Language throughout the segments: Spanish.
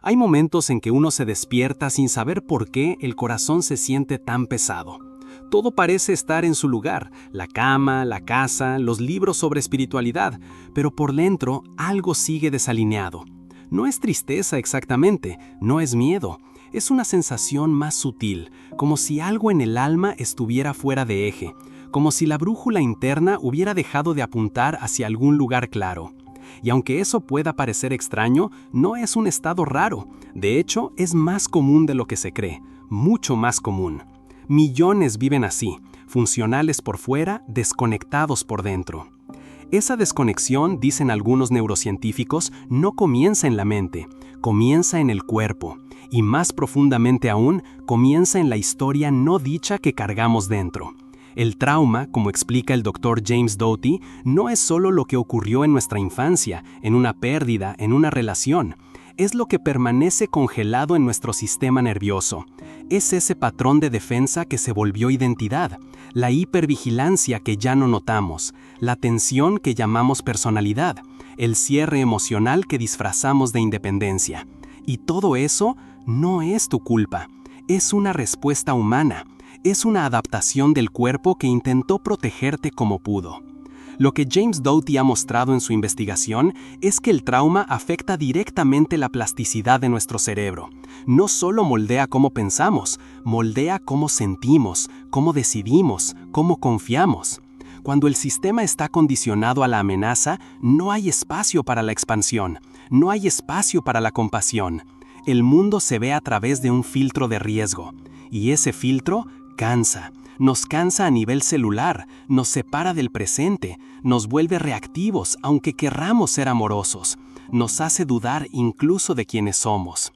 Hay momentos en que uno se despierta sin saber por qué el corazón se siente tan pesado. Todo parece estar en su lugar, la cama, la casa, los libros sobre espiritualidad, pero por dentro algo sigue desalineado. No es tristeza exactamente, no es miedo, es una sensación más sutil, como si algo en el alma estuviera fuera de eje, como si la brújula interna hubiera dejado de apuntar hacia algún lugar claro. Y aunque eso pueda parecer extraño, no es un estado raro. De hecho, es más común de lo que se cree, mucho más común. Millones viven así, funcionales por fuera, desconectados por dentro. Esa desconexión, dicen algunos neurocientíficos, no comienza en la mente, comienza en el cuerpo. Y más profundamente aún, comienza en la historia no dicha que cargamos dentro. El trauma, como explica el Dr. James Doty, no es solo lo que ocurrió en nuestra infancia, en una pérdida, en una relación. Es lo que permanece congelado en nuestro sistema nervioso. Es ese patrón de defensa que se volvió identidad, la hipervigilancia que ya no notamos, la tensión que llamamos personalidad, el cierre emocional que disfrazamos de independencia. Y todo eso no es tu culpa, es una respuesta humana. Es una adaptación del cuerpo que intentó protegerte como pudo. Lo que James Doty ha mostrado en su investigación es que el trauma afecta directamente la plasticidad de nuestro cerebro. No solo moldea cómo pensamos, moldea cómo sentimos, cómo decidimos, cómo confiamos. Cuando el sistema está condicionado a la amenaza, no hay espacio para la expansión, no hay espacio para la compasión. El mundo se ve a través de un filtro de riesgo, y ese filtro cansa, nos cansa a nivel celular, nos separa del presente, nos vuelve reactivos aunque querramos ser amorosos, nos hace dudar incluso de quiénes somos.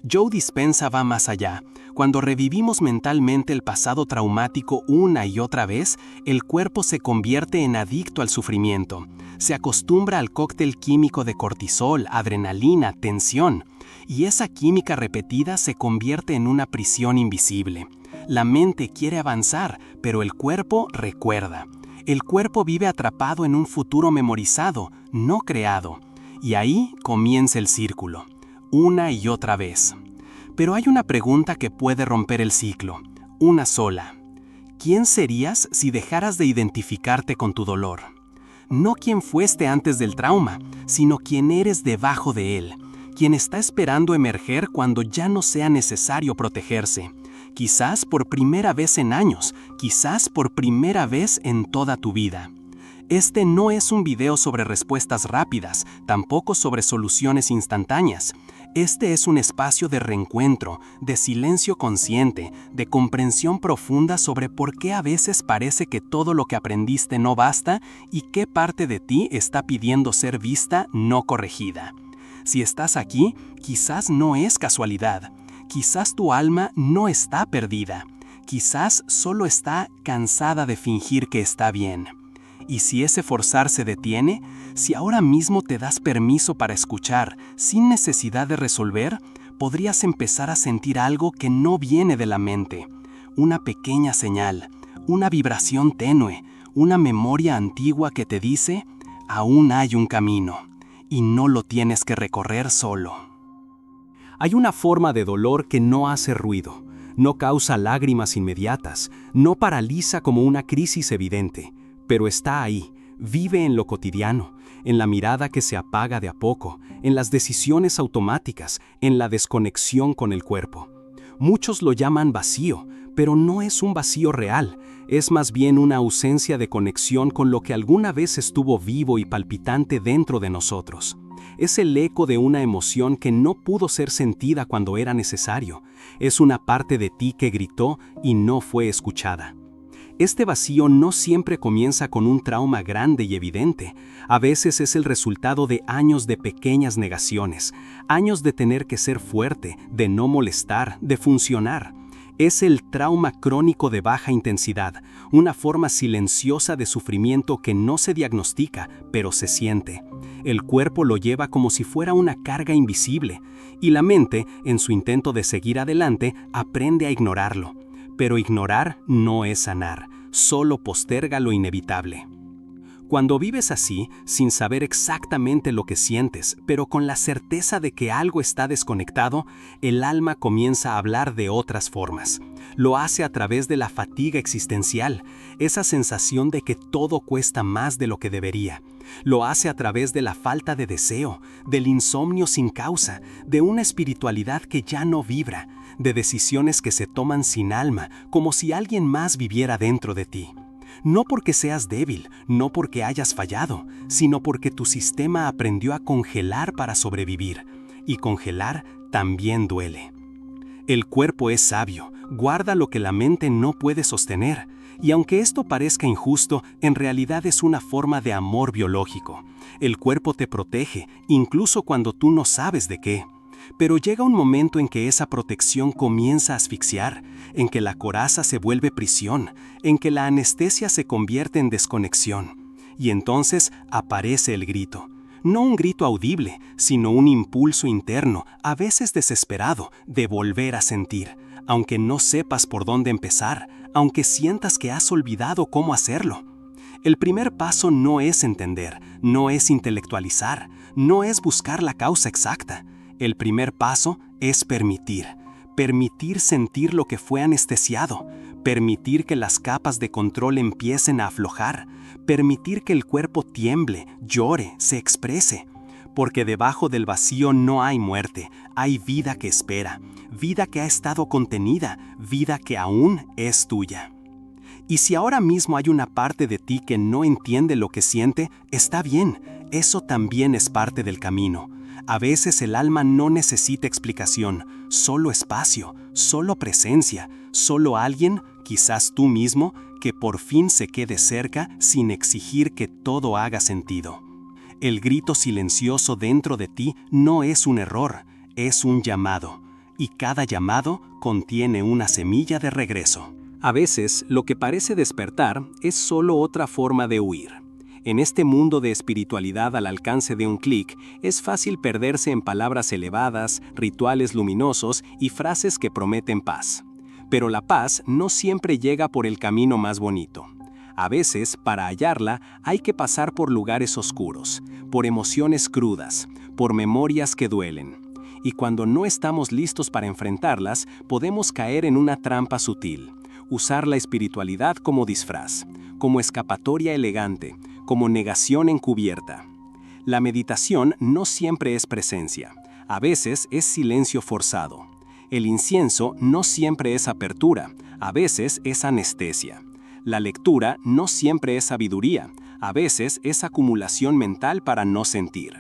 Joe Dispenza va más allá. Cuando revivimos mentalmente el pasado traumático una y otra vez, el cuerpo se convierte en adicto al sufrimiento. Se acostumbra al cóctel químico de cortisol, adrenalina, tensión. Y esa química repetida se convierte en una prisión invisible. La mente quiere avanzar, pero el cuerpo recuerda. El cuerpo vive atrapado en un futuro memorizado, no creado. Y ahí comienza el círculo, una y otra vez. Pero hay una pregunta que puede romper el ciclo, una sola. ¿Quién serías si dejaras de identificarte con tu dolor? No quién fuiste antes del trauma, sino quién eres debajo de él, quien está esperando emerger cuando ya no sea necesario protegerse. Quizás por primera vez en años, quizás por primera vez en toda tu vida. Este no es un video sobre respuestas rápidas, tampoco sobre soluciones instantáneas. Este es un espacio de reencuentro, de silencio consciente, de comprensión profunda sobre por qué a veces parece que todo lo que aprendiste no basta y qué parte de ti está pidiendo ser vista, no corregida. Si estás aquí, quizás no es casualidad. Quizás tu alma no está perdida. Quizás solo está cansada de fingir que está bien. Y si ese forzar se detiene, si ahora mismo te das permiso para escuchar, sin necesidad de resolver, podrías empezar a sentir algo que no viene de la mente. Una pequeña señal, una vibración tenue, una memoria antigua que te dice, aún hay un camino, y no lo tienes que recorrer solo. Hay una forma de dolor que no hace ruido, no causa lágrimas inmediatas, no paraliza como una crisis evidente, pero está ahí, vive en lo cotidiano, en la mirada que se apaga de a poco, en las decisiones automáticas, en la desconexión con el cuerpo. Muchos lo llaman vacío, pero no es un vacío real, es más bien una ausencia de conexión con lo que alguna vez estuvo vivo y palpitante dentro de nosotros. Es el eco de una emoción que no pudo ser sentida cuando era necesario. Es una parte de ti que gritó y no fue escuchada. Este vacío no siempre comienza con un trauma grande y evidente. A veces es el resultado de años de pequeñas negaciones, años de tener que ser fuerte, de no molestar, de funcionar. Es el trauma crónico de baja intensidad, una forma silenciosa de sufrimiento que no se diagnostica, pero se siente. El cuerpo lo lleva como si fuera una carga invisible, y la mente, en su intento de seguir adelante, aprende a ignorarlo. Pero ignorar no es sanar, solo posterga lo inevitable. Cuando vives así, sin saber exactamente lo que sientes, pero con la certeza de que algo está desconectado, el alma comienza a hablar de otras formas. Lo hace a través de la fatiga existencial, esa sensación de que todo cuesta más de lo que debería. Lo hace a través de la falta de deseo, del insomnio sin causa, de una espiritualidad que ya no vibra, de decisiones que se toman sin alma, como si alguien más viviera dentro de ti. No porque seas débil, no porque hayas fallado, sino porque tu sistema aprendió a congelar para sobrevivir, y congelar también duele. El cuerpo es sabio, guarda lo que la mente no puede sostener, y aunque esto parezca injusto, en realidad es una forma de amor biológico. El cuerpo te protege, incluso cuando tú no sabes de qué. Pero llega un momento en que esa protección comienza a asfixiar, en que la coraza se vuelve prisión, en que la anestesia se convierte en desconexión. Y entonces aparece el grito. No un grito audible, sino un impulso interno, a veces desesperado, de volver a sentir, aunque no sepas por dónde empezar, aunque sientas que has olvidado cómo hacerlo. El primer paso no es entender, no es intelectualizar, no es buscar la causa exacta. El primer paso es permitir sentir lo que fue anestesiado, permitir que las capas de control empiecen a aflojar, permitir que el cuerpo tiemble, llore, se exprese. Porque debajo del vacío no hay muerte, hay vida que espera, vida que ha estado contenida, vida que aún es tuya. Y si ahora mismo hay una parte de ti que no entiende lo que siente, está bien, eso también es parte del camino. A veces el alma no necesita explicación, solo espacio, solo presencia, solo alguien, quizás tú mismo, que por fin se quede cerca sin exigir que todo haga sentido. El grito silencioso dentro de ti no es un error, es un llamado, y cada llamado contiene una semilla de regreso. A veces, lo que parece despertar es solo otra forma de huir. En este mundo de espiritualidad al alcance de un clic, es fácil perderse en palabras elevadas, rituales luminosos y frases que prometen paz. Pero la paz no siempre llega por el camino más bonito. A veces, para hallarla, hay que pasar por lugares oscuros, por emociones crudas, por memorias que duelen. Y cuando no estamos listos para enfrentarlas, podemos caer en una trampa sutil. Usar la espiritualidad como disfraz, como escapatoria elegante, como negación encubierta. La meditación no siempre es presencia, a veces es silencio forzado. El incienso no siempre es apertura, a veces es anestesia. La lectura no siempre es sabiduría, a veces es acumulación mental para no sentir.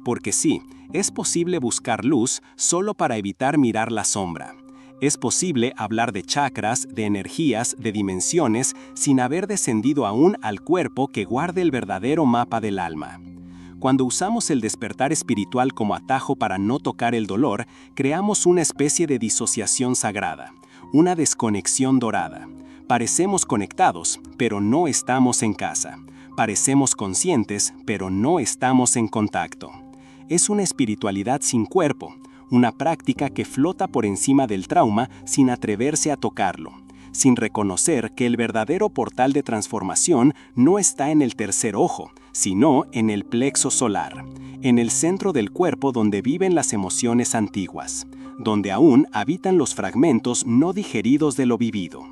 Porque sí, es posible buscar luz solo para evitar mirar la sombra. Es posible hablar de chakras, de energías, de dimensiones, sin haber descendido aún al cuerpo que guarde el verdadero mapa del alma. Cuando usamos el despertar espiritual como atajo para no tocar el dolor, creamos una especie de disociación sagrada, una desconexión dorada. Parecemos conectados, pero no estamos en casa. Parecemos conscientes, pero no estamos en contacto. Es una espiritualidad sin cuerpo, una práctica que flota por encima del trauma sin atreverse a tocarlo, sin reconocer que el verdadero portal de transformación no está en el tercer ojo, sino en el plexo solar, en el centro del cuerpo donde viven las emociones antiguas, donde aún habitan los fragmentos no digeridos de lo vivido.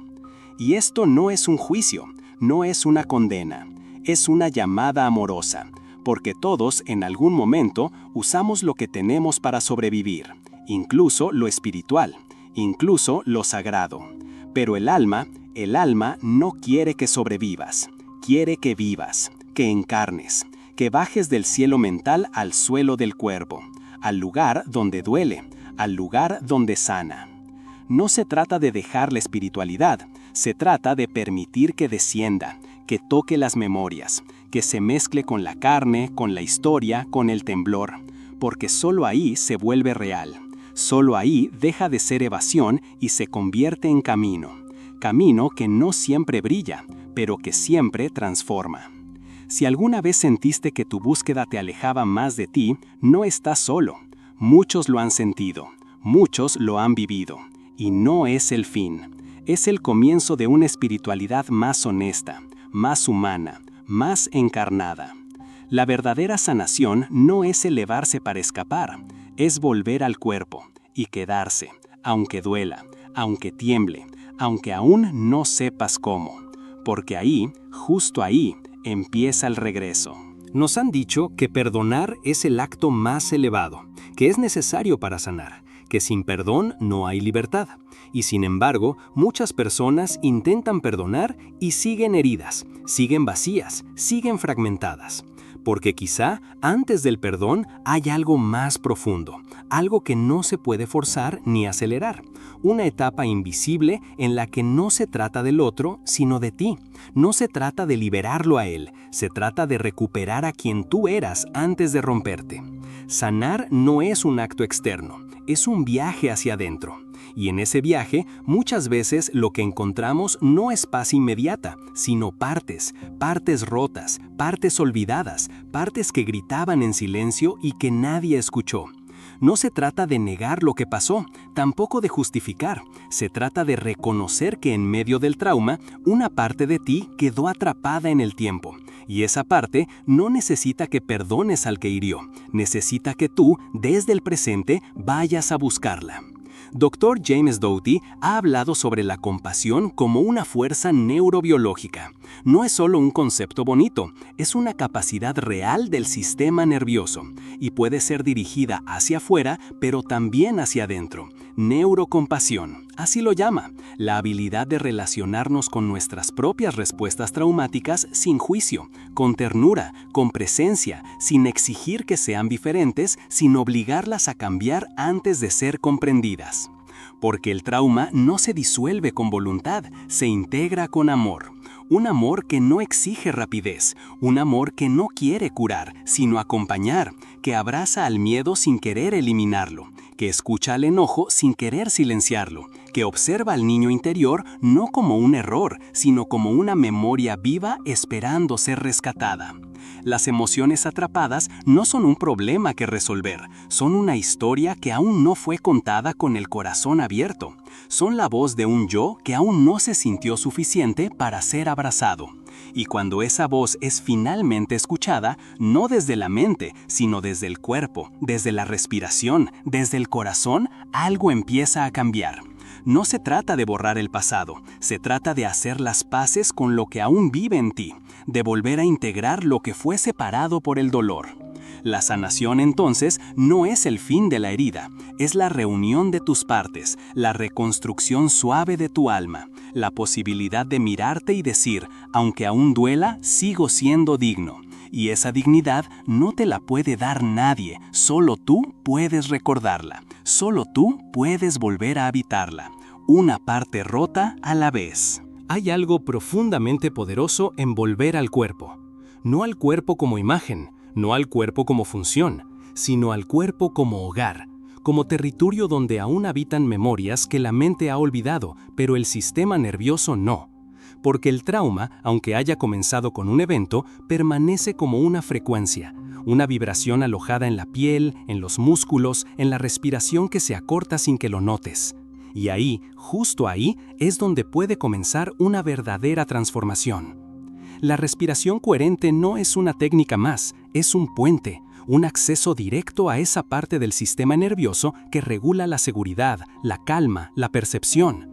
Y esto no es un juicio, no es una condena, es una llamada amorosa, porque todos en algún momento usamos lo que tenemos para sobrevivir, incluso lo espiritual, incluso lo sagrado. Pero el alma no quiere que sobrevivas, quiere que vivas, que encarnes, que bajes del cielo mental al suelo del cuerpo, al lugar donde duele, al lugar donde sana. No se trata de dejar la espiritualidad, se trata de permitir que descienda, que toque las memorias, que se mezcle con la carne, con la historia, con el temblor, porque solo ahí se vuelve real. Solo ahí deja de ser evasión y se convierte en camino. Camino que no siempre brilla, pero que siempre transforma. Si alguna vez sentiste que tu búsqueda te alejaba más de ti, no estás solo. Muchos lo han sentido, muchos lo han vivido, y no es el fin. Es el comienzo de una espiritualidad más honesta, más humana, más encarnada. La verdadera sanación no es elevarse para escapar, es volver al cuerpo y quedarse, aunque duela, aunque tiemble, aunque aún no sepas cómo. Porque ahí, justo ahí, empieza el regreso. Nos han dicho que perdonar es el acto más elevado, que es necesario para sanar, que sin perdón no hay libertad. Y sin embargo, muchas personas intentan perdonar y siguen heridas, siguen vacías, siguen fragmentadas. Porque quizá antes del perdón hay algo más profundo, algo que no se puede forzar ni acelerar, una etapa invisible en la que no se trata del otro, sino de ti. No se trata de liberarlo a él, se trata de recuperar a quien tú eras antes de romperte. Sanar no es un acto externo, es un viaje hacia adentro. Y en ese viaje, muchas veces lo que encontramos no es paz inmediata, sino partes rotas, partes olvidadas, partes que gritaban en silencio y que nadie escuchó. No se trata de negar lo que pasó, tampoco de justificar. Se trata de reconocer que en medio del trauma, una parte de ti quedó atrapada en el tiempo. Y esa parte no necesita que perdones al que hirió, necesita que tú, desde el presente, vayas a buscarla. Dr. James Doty ha hablado sobre la compasión como una fuerza neurobiológica. No es solo un concepto bonito, es una capacidad real del sistema nervioso y puede ser dirigida hacia afuera, pero también hacia adentro. Neurocompasión, así lo llama, la habilidad de relacionarnos con nuestras propias respuestas traumáticas sin juicio, con ternura, con presencia, sin exigir que sean diferentes, sin obligarlas a cambiar antes de ser comprendidas. Porque el trauma no se disuelve con voluntad, se integra con amor. Un amor que no exige rapidez, un amor que no quiere curar, sino acompañar, que abraza al miedo sin querer eliminarlo, que escucha al enojo sin querer silenciarlo, que observa al niño interior no como un error, sino como una memoria viva esperando ser rescatada. Las emociones atrapadas no son un problema que resolver, son una historia que aún no fue contada con el corazón abierto. Son la voz de un yo que aún no se sintió suficiente para ser abrazado. Y cuando esa voz es finalmente escuchada, no desde la mente, sino desde el cuerpo, desde la respiración, desde el corazón, algo empieza a cambiar. No se trata de borrar el pasado, se trata de hacer las paces con lo que aún vive en ti, de volver a integrar lo que fue separado por el dolor. La sanación entonces no es el fin de la herida, es la reunión de tus partes, la reconstrucción suave de tu alma, la posibilidad de mirarte y decir, aunque aún duela, sigo siendo digno. Y esa dignidad no te la puede dar nadie, solo tú puedes recordarla, solo tú puedes volver a habitarla, una parte rota a la vez. Hay algo profundamente poderoso en volver al cuerpo. No al cuerpo como imagen, no al cuerpo como función, sino al cuerpo como hogar, como territorio donde aún habitan memorias que la mente ha olvidado, pero el sistema nervioso no. Porque el trauma, aunque haya comenzado con un evento, permanece como una frecuencia, una vibración alojada en la piel, en los músculos, en la respiración que se acorta sin que lo notes. Y ahí, justo ahí, es donde puede comenzar una verdadera transformación. La respiración coherente no es una técnica más, es un puente, un acceso directo a esa parte del sistema nervioso que regula la seguridad, la calma, la percepción.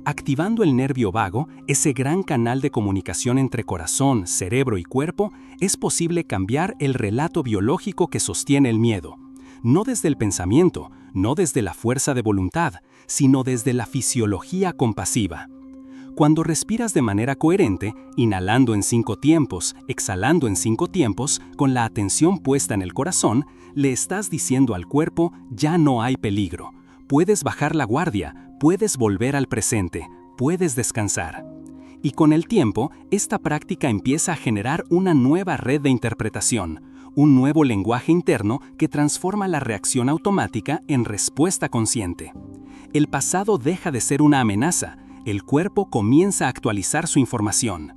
Activando el nervio vago, ese gran canal de comunicación entre corazón, cerebro y cuerpo, es posible cambiar el relato biológico que sostiene el miedo. No desde el pensamiento, no desde la fuerza de voluntad, sino desde la fisiología compasiva. Cuando respiras de manera coherente, inhalando en 5 tiempos, exhalando en 5 tiempos, con la atención puesta en el corazón, le estás diciendo al cuerpo, ya no hay peligro. Puedes bajar la guardia, puedes volver al presente, puedes descansar. Y con el tiempo, esta práctica empieza a generar una nueva red de interpretación, un nuevo lenguaje interno que transforma la reacción automática en respuesta consciente. El pasado deja de ser una amenaza, el cuerpo comienza a actualizar su información.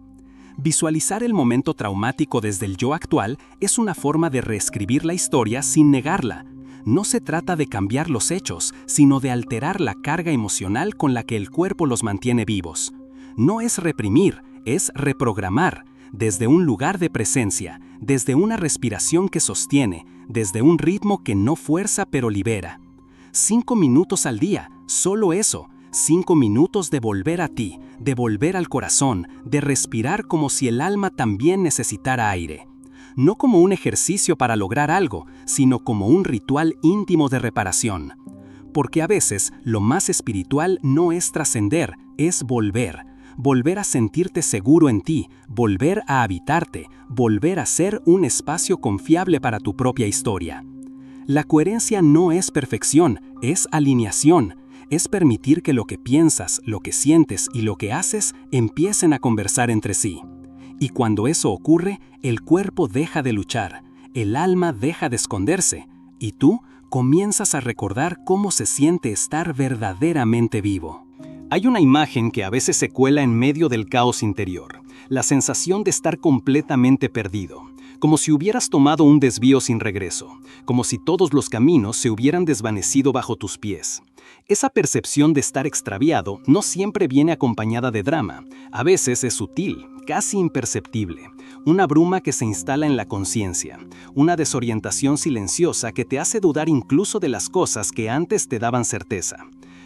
Visualizar el momento traumático desde el yo actual es una forma de reescribir la historia sin negarla. No se trata de cambiar los hechos, sino de alterar la carga emocional con la que el cuerpo los mantiene vivos. No es reprimir, es reprogramar. desde un lugar de presencia, desde una respiración que sostiene, desde un ritmo que no fuerza pero libera. 5 minutos al día, solo eso. 5 minutos de volver a ti, de volver al corazón, de respirar como si el alma también necesitara aire. No como un ejercicio para lograr algo, sino como un ritual íntimo de reparación. Porque a veces lo más espiritual no es trascender, es volver. Volver a sentirte seguro en ti, volver a habitarte, volver a ser un espacio confiable para tu propia historia. La coherencia no es perfección, es alineación. Es permitir que lo que piensas, lo que sientes y lo que haces empiecen a conversar entre sí. Y cuando eso ocurre, el cuerpo deja de luchar, el alma deja de esconderse, y tú comienzas a recordar cómo se siente estar verdaderamente vivo. Hay una imagen que a veces se cuela en medio del caos interior, la sensación de estar completamente perdido, como si hubieras tomado un desvío sin regreso, como si todos los caminos se hubieran desvanecido bajo tus pies. Esa percepción de estar extraviado no siempre viene acompañada de drama, a veces es sutil, casi imperceptible, una bruma que se instala en la conciencia, una desorientación silenciosa que te hace dudar incluso de las cosas que antes te daban certeza.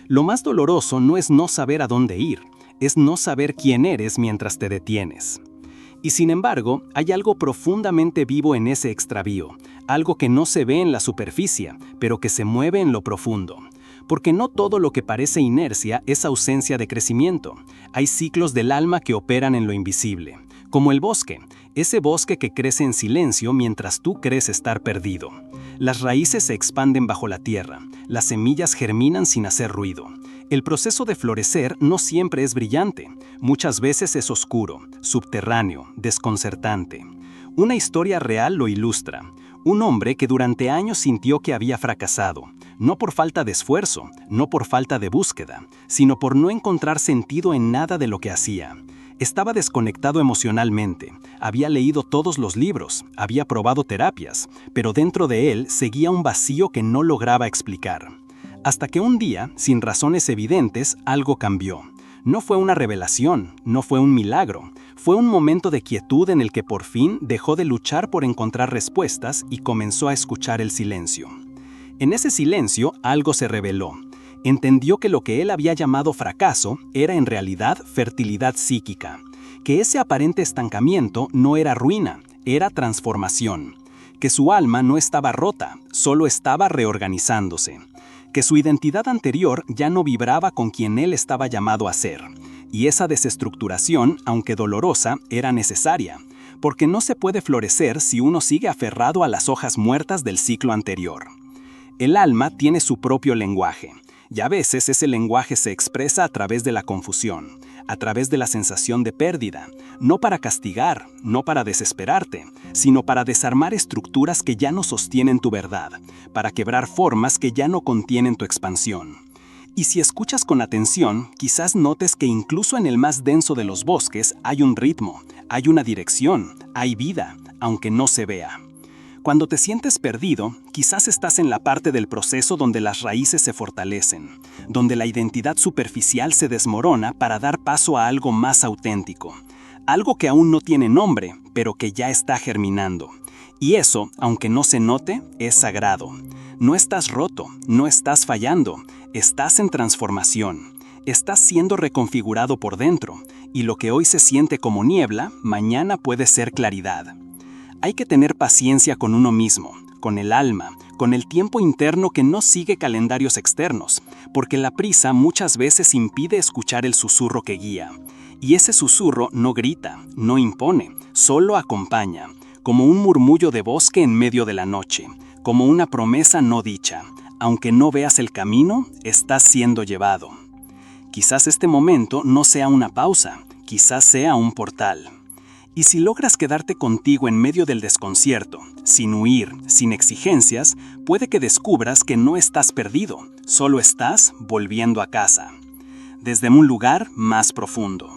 Lo más doloroso no es no saber a dónde ir, es no saber quién eres mientras te detienes. Y sin embargo, hay algo profundamente vivo en ese extravío, algo que no se ve en la superficie, pero que se mueve en lo profundo. Porque no todo lo que parece inercia es ausencia de crecimiento. Hay ciclos del alma que operan en lo invisible, como el bosque, ese bosque que crece en silencio mientras tú crees estar perdido. Las raíces se expanden bajo la tierra, las semillas germinan sin hacer ruido. El proceso de florecer no siempre es brillante, muchas veces es oscuro, subterráneo, desconcertante. Una historia real lo ilustra. Un hombre que durante años sintió que había fracasado, no por falta de esfuerzo, no por falta de búsqueda, sino por no encontrar sentido en nada de lo que hacía. Estaba desconectado emocionalmente, había leído todos los libros, había probado terapias, pero dentro de él seguía un vacío que no lograba explicar. Hasta que un día, sin razones evidentes, algo cambió. No fue una revelación, no fue un milagro, fue un momento de quietud en el que por fin dejó de luchar por encontrar respuestas y comenzó a escuchar el silencio. En ese silencio algo se reveló. Entendió que lo que él había llamado fracaso era en realidad fertilidad psíquica, que ese aparente estancamiento no era ruina, era transformación, que su alma no estaba rota, solo estaba reorganizándose, que su identidad anterior ya no vibraba con quien él estaba llamado a ser, y esa desestructuración, aunque dolorosa, era necesaria, porque no se puede florecer si uno sigue aferrado a las hojas muertas del ciclo anterior. El alma tiene su propio lenguaje, y a veces ese lenguaje se expresa a través de la confusión, a través de la sensación de pérdida, no para castigar, no para desesperarte, sino para desarmar estructuras que ya no sostienen tu verdad, para quebrar formas que ya no contienen tu expansión. Y si escuchas con atención, quizás notes que incluso en el más denso de los bosques hay un ritmo, hay una dirección, hay vida, aunque no se vea. Cuando te sientes perdido, quizás estás en la parte del proceso donde las raíces se fortalecen, donde la identidad superficial se desmorona para dar paso a algo más auténtico, algo que aún no tiene nombre, pero que ya está germinando. Y eso, aunque no se note, es sagrado. No estás roto, no estás fallando, estás en transformación. Estás siendo reconfigurado por dentro, y lo que hoy se siente como niebla, mañana puede ser claridad. Hay que tener paciencia con uno mismo, con el alma, con el tiempo interno que no sigue calendarios externos, porque la prisa muchas veces impide escuchar el susurro que guía. Y ese susurro no grita, no impone, solo acompaña, como un murmullo de bosque en medio de la noche, como una promesa no dicha. Aunque no veas el camino, estás siendo llevado. Quizás este momento no sea una pausa, quizás sea un portal. Y si logras quedarte contigo en medio del desconcierto, sin huir, sin exigencias, puede que descubras que no estás perdido, solo estás volviendo a casa, desde un lugar más profundo.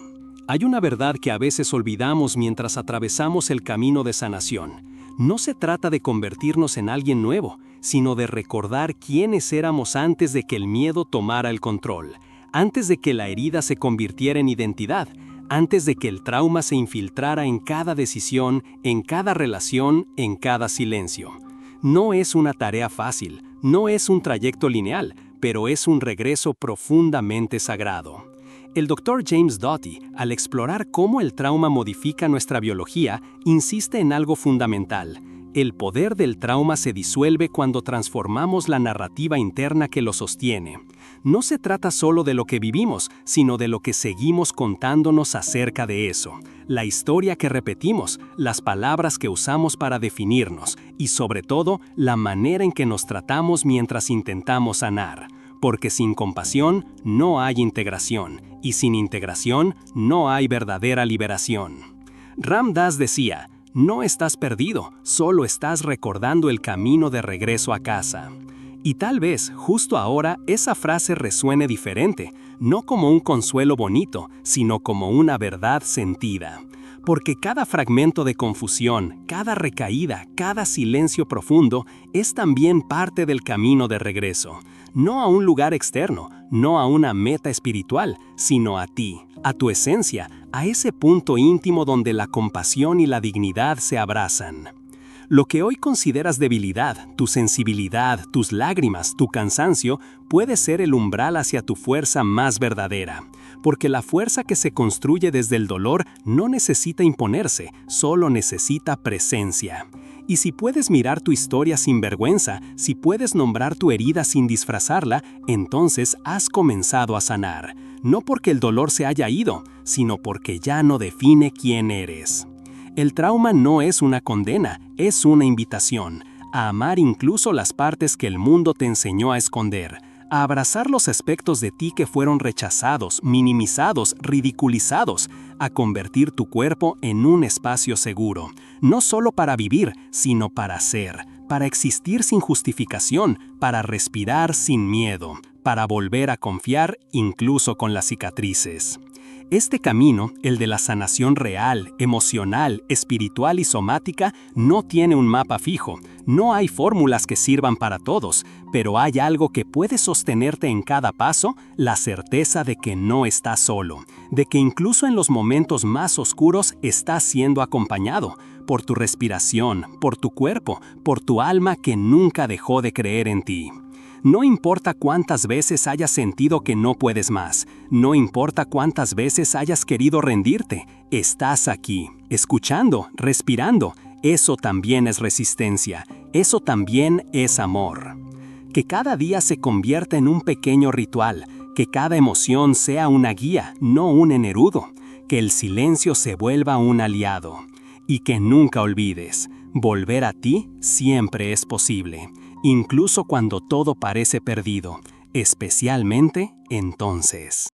Hay una verdad que a veces olvidamos mientras atravesamos el camino de sanación. No se trata de convertirnos en alguien nuevo, sino de recordar quiénes éramos antes de que el miedo tomara el control, antes de que la herida se convirtiera en identidad, antes de que el trauma se infiltrara en cada decisión, en cada relación, en cada silencio. No es una tarea fácil, no es un trayecto lineal, pero es un regreso profundamente sagrado. El Dr. James Doty, al explorar cómo el trauma modifica nuestra biología, insiste en algo fundamental. El poder del trauma se disuelve cuando transformamos la narrativa interna que lo sostiene. No se trata solo de lo que vivimos, sino de lo que seguimos contándonos acerca de eso. La historia que repetimos, las palabras que usamos para definirnos y, sobre todo, la manera en que nos tratamos mientras intentamos sanar. Porque sin compasión no hay integración, y sin integración no hay verdadera liberación. Ram Dass decía, no estás perdido, solo estás recordando el camino de regreso a casa. Y tal vez, justo ahora, esa frase resuene diferente, no como un consuelo bonito, sino como una verdad sentida. Porque cada fragmento de confusión, cada recaída, cada silencio profundo es también parte del camino de regreso. No a un lugar externo, no a una meta espiritual, sino a ti, a tu esencia, a ese punto íntimo donde la compasión y la dignidad se abrazan. Lo que hoy consideras debilidad, tu sensibilidad, tus lágrimas, tu cansancio, puede ser el umbral hacia tu fuerza más verdadera. Porque la fuerza que se construye desde el dolor no necesita imponerse, solo necesita presencia. Y si puedes mirar tu historia sin vergüenza, si puedes nombrar tu herida sin disfrazarla, entonces has comenzado a sanar. No porque el dolor se haya ido, sino porque ya no define quién eres. El trauma no es una condena, es una invitación a amar incluso las partes que el mundo te enseñó a esconder, a abrazar los aspectos de ti que fueron rechazados, minimizados, ridiculizados, a convertir tu cuerpo en un espacio seguro, no solo para vivir, sino para ser, para existir sin justificación, para respirar sin miedo, para volver a confiar incluso con las cicatrices. Este camino, el de la sanación real, emocional, espiritual y somática, no tiene un mapa fijo. No hay fórmulas que sirvan para todos, pero hay algo que puede sostenerte en cada paso, la certeza de que no estás solo, de que incluso en los momentos más oscuros estás siendo acompañado por tu respiración, por tu cuerpo, por tu alma que nunca dejó de creer en ti. No importa cuántas veces hayas sentido que no puedes más, no importa cuántas veces hayas querido rendirte, estás aquí, escuchando, respirando. Eso también es resistencia, eso también es amor. Que cada día se convierta en un pequeño ritual, que cada emoción sea una guía, no un enerudo, que el silencio se vuelva un aliado. Y que nunca olvides, volver a ti siempre es posible. Incluso cuando todo parece perdido, especialmente entonces.